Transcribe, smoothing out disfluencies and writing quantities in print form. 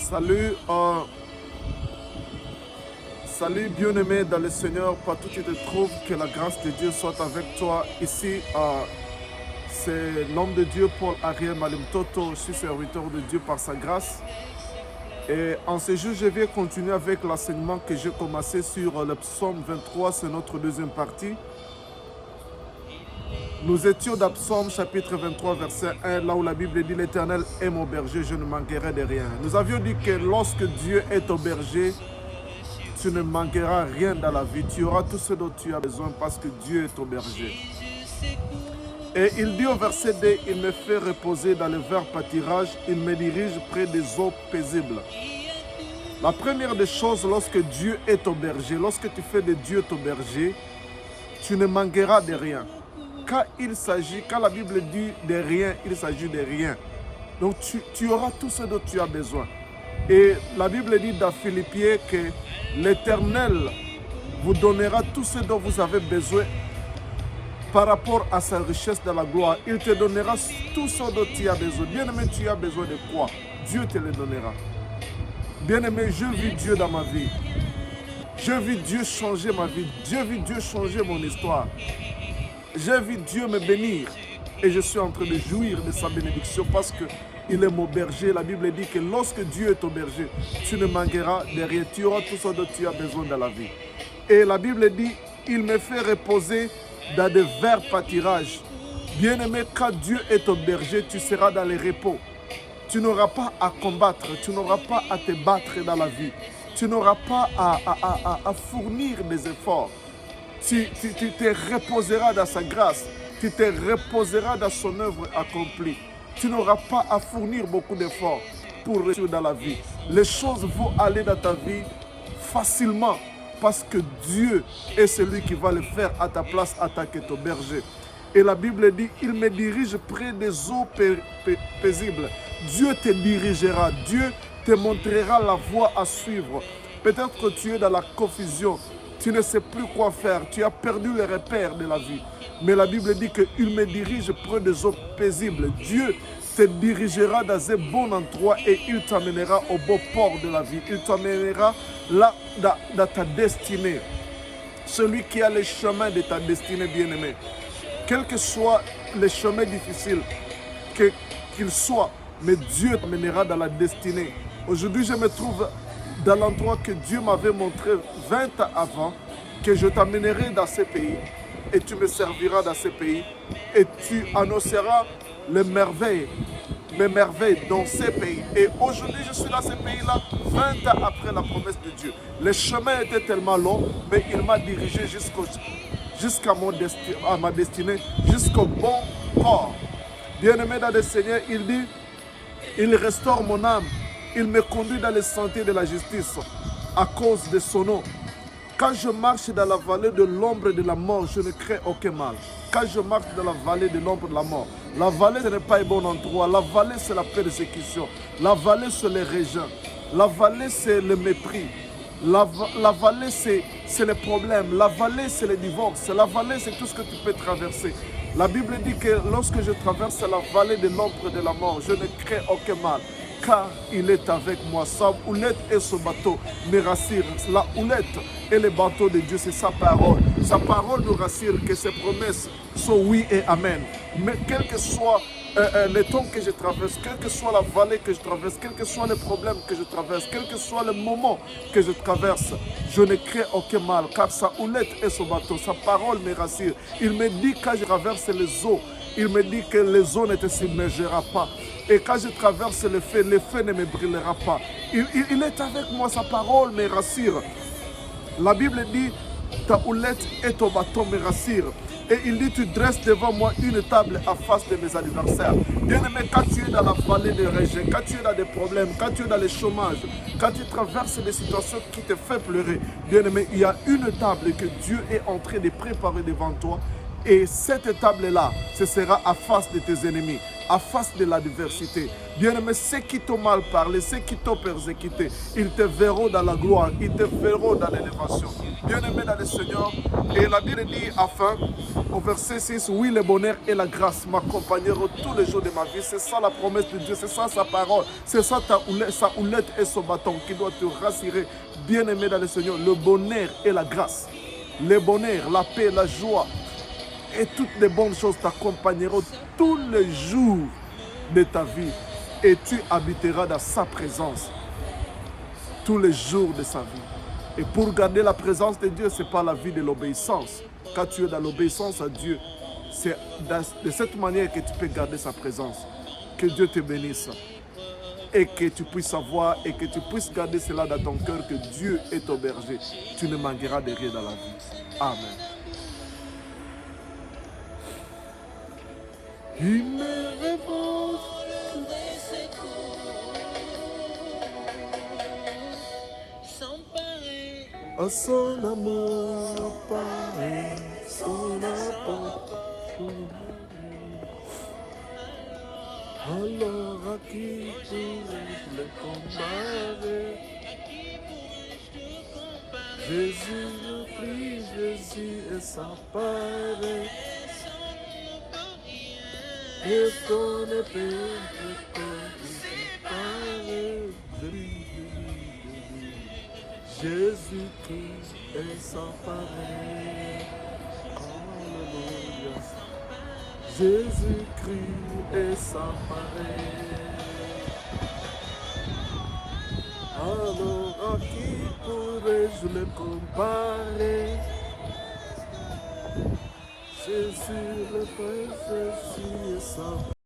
Salut, salut bien-aimé dans le Seigneur, partout où tu te trouves, que la grâce de Dieu soit avec toi. Ici, c'est l'homme de Dieu, Paul Ariel Malimtoto. Je suis serviteur de Dieu par sa grâce. Et en ce jour, je vais continuer avec l'enseignement que j'ai commencé sur le psaume 23, c'est notre deuxième partie. Nous étions dans Psaume chapitre 23, verset 1, là où la Bible dit « L'Éternel est mon berger, je ne manquerai de rien ». Nous avions dit que lorsque Dieu est ton berger, tu ne manqueras rien dans la vie. Tu auras tout ce dont tu as besoin parce que Dieu est ton berger. Et il dit au verset 2, « Il me fait reposer dans le vert pâturage, il me dirige près des eaux paisibles ». La première des choses, lorsque Dieu est ton berger, lorsque tu fais de Dieu ton berger, tu ne manqueras de rien. Quand la Bible dit de rien, il s'agit de rien. Donc tu auras tout ce dont tu as besoin. Et la Bible dit dans Philippiens que l'Éternel vous donnera tout ce dont vous avez besoin par rapport à sa richesse dans la gloire. Il te donnera tout ce dont tu as besoin. Bien-aimé, tu as besoin de quoi? Dieu te le donnera. Bien-aimé, je vis Dieu dans ma vie. Je vis Dieu changer ma vie. Je vis Dieu changer mon histoire. J'ai vu Dieu me bénir et je suis en train de jouir de sa bénédiction parce qu'il est mon berger. La Bible dit que lorsque Dieu est ton berger, tu ne manqueras de rien. Tu auras tout ce dont tu as besoin dans la vie. Et la Bible dit, il me fait reposer dans de verts pâturages. Bien-aimé, quand Dieu est ton berger, tu seras dans les repos. Tu n'auras pas à combattre, tu n'auras pas à te battre dans la vie. Tu n'auras pas à fournir des efforts. Tu te reposeras dans sa grâce, tu te reposeras dans son œuvre accomplie. Tu n'auras pas à fournir beaucoup d'efforts pour réussir dans la vie. Les choses vont aller dans ta vie facilement parce que Dieu est celui qui va le faire à ta place en tant que ton berger. Et la Bible dit, il me dirige près des eaux paisibles. Dieu te dirigera, Dieu te montrera la voie à suivre. Peut-être que tu es dans la confusion. Tu ne sais plus quoi faire, tu as perdu les repères de la vie. Mais la Bible dit qu'il me dirige près des eaux paisibles. Dieu te dirigera dans un bon endroit et il t'amènera au beau port de la vie. Il t'amènera là dans ta destinée. Celui qui a le chemin de ta destinée, bien-aimé. Quel que soit le chemin difficile qu'il soit, mais Dieu t'amènera dans la destinée. Aujourd'hui, je me trouve dans l'endroit que Dieu m'avait montré 20 ans avant, que je t'amènerai dans ces pays et tu me serviras dans ces pays et tu annonceras mes merveilles dans ces pays. Et aujourd'hui, je suis dans ces pays-là 20 ans après la promesse de Dieu. Le chemin était tellement long, mais il m'a dirigé jusqu'à ma destinée, jusqu'au bon port. Bien-aimé dans le Seigneur, il dit, il restaure mon âme. Il me conduit dans les sentiers de la justice à cause de son nom. Quand je marche dans la vallée de l'ombre de la mort, je ne crains aucun mal. Quand je marche dans la vallée de l'ombre de la mort, la vallée ce n'est pas un bon endroit. La vallée c'est la persécution. La vallée c'est les rejet. La vallée c'est le mépris. La vallée c'est les problèmes. La vallée c'est le divorce. La vallée c'est tout ce que tu peux traverser. La Bible dit que lorsque je traverse la vallée de l'ombre de la mort, je ne crains aucun mal. Car il est avec moi. Sa houlette et son bateau me rassurent. La houlette et le bateau de Dieu, c'est sa parole. Sa parole nous rassure que ses promesses sont oui et amen. Mais quel que soit le temps que je traverse, quelle que soit la vallée que je traverse, quel que soit le problème que je traverse, quel que soit le moment que je traverse, je ne crains aucun mal. Car sa houlette et son bateau, sa parole me rassure. Il me dit quand je traverse les eaux, il me dit que les eaux ne te submergeront pas. Et quand je traverse le feu ne me brûlera pas. Il est avec moi, sa parole me rassure. La Bible dit, ta houlette et ton bâton me rassurent. Et il dit, tu dresses devant moi une table en face de mes adversaires. Bien-aimé, quand tu es dans la vallée de rejet, quand tu es dans des problèmes, quand tu es dans le chômage, quand tu traverses des situations qui te font pleurer, bien-aimé, il y a une table que Dieu est en train de préparer devant toi. Et cette table-là, ce sera à face de tes ennemis, à face de l'adversité. Bien-aimé, ceux qui t'ont mal parlé, ceux qui t'ont persécuté, ils te verront dans la gloire, ils te verront dans l'élévation. Bien-aimé dans le Seigneur, et la Bible dit enfin, au verset 6, oui, le bonheur et la grâce m'accompagneront tous les jours de ma vie. C'est ça la promesse de Dieu, c'est ça sa parole, c'est ça sa houlette et son bâton qui doit te rassurer. Bien-aimé dans le Seigneur, le bonheur et la grâce, le bonheur, la paix, la joie, et toutes les bonnes choses t'accompagneront tous les jours de ta vie. Et tu habiteras dans sa présence tous les jours de sa vie. Et pour garder la présence de Dieu, ce n'est pas la vie de l'obéissance. Quand tu es dans l'obéissance à Dieu, c'est de cette manière que tu peux garder sa présence. Que Dieu te bénisse. Et que tu puisses savoir et que tu puisses garder cela dans ton cœur, que Dieu est ton berger. Tu ne manqueras de rien dans la vie. Amen. Il me répond à son amour, pareil, son amour. Alors à qui pourrais-je le comparer? Jésus le prie, Jésus est sa pareille. Et ton épée Jésus-Christ est sans pareil. Alléluia. Jésus-Christ est sans pareil. Alors à qui pourrais-je le comparer? Jésus le Père, Jésus est sans pareil.